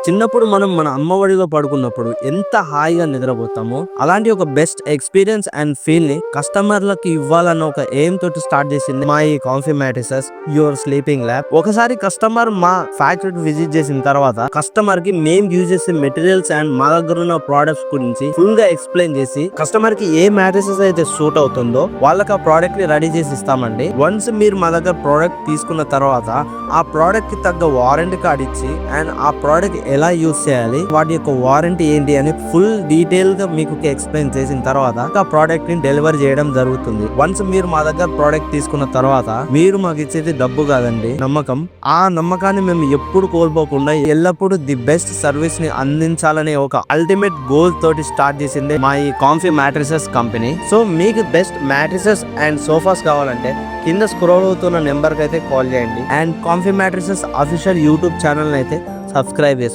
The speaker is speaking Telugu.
చిన్నప్పుడు మనం మన అమ్మ ఒడిలో పడుకున్నప్పుడు ఎంత హాయిగా నిద్రపోతామో అలాంటి ఒక బెస్ట్ ఎక్స్పీరియన్స్ అండ్ ఫీల్ ని కస్టమర్లకి ఇవ్వాలన్న ఒక ఎయిమ్ తోటి స్టార్ట్ చేసింది మా ఈ comfy matrices your sleeping lab. ఒకసారి కస్టమర్ మా ఫ్యాక్టరీ విజిట్ చేసిన తర్వాత కస్టమర్ కి మేము యూజ్ చేసే మెటీరియల్స్ అండ్ మా దగ్గర ఉన్న ప్రొడక్ట్స్ గురించి ఫుల్ గా ఎక్స్ప్లెయిన్ చేసి కస్టమర్ కి ఏ మ్యాట్రిసెస్ అయితే సూట్ అవుతుందో వాళ్ళకి ఆ ప్రోడక్ట్ ని రెడీ చేసి ఇస్తామండి. వన్స్ మీరు మా దగ్గర ప్రోడక్ట్ తీసుకున్న తర్వాత ఆ ప్రోడక్ట్ కి తగ్గ వారంటీ కార్డ్ ఇచ్చి అండ్ ఆ ప్రోడక్ట్ ఎలా యూజ్ చేయాలి, వాటి యొక్క వారంటీ ఏంటి అని ఫుల్ డీటెయిల్ గా మీకు ఎక్స్ప్లెయిన్ చేసిన తర్వాత ఆ ప్రోడక్ట్ ని డెలివరీ చేయడం జరుగుతుంది. వన్స్ మీరు మా దగ్గర ప్రోడక్ట్ తీసుకున్న తర్వాత మీరు మాకు ఇచ్చేది డబ్బు కాదండి, నమ్మకం. ఆ నమ్మకాన్ని మేము ఎప్పుడు కోల్పోకుండా ఎల్లప్పుడూ ది బెస్ట్ సర్వీస్ ని అందించాలనే ఒక అల్టిమేట్ గోల్ తోటి స్టార్ట్ చేసింది మా ఈ కాంఫీ మ్యాట్రిసెస్ కంపెనీ. సో మీకు బెస్ట్ మ్యాట్రిసెస్ అండ్ సోఫాస్ కావాలంటే కింద స్క్రోల్ అవుతున్న నెంబర్ కి అయితే కాల్ చేయండి and comfy matrices official YouTube channel అయితే సబ్స్క్రైబ్ చేసుకోండి.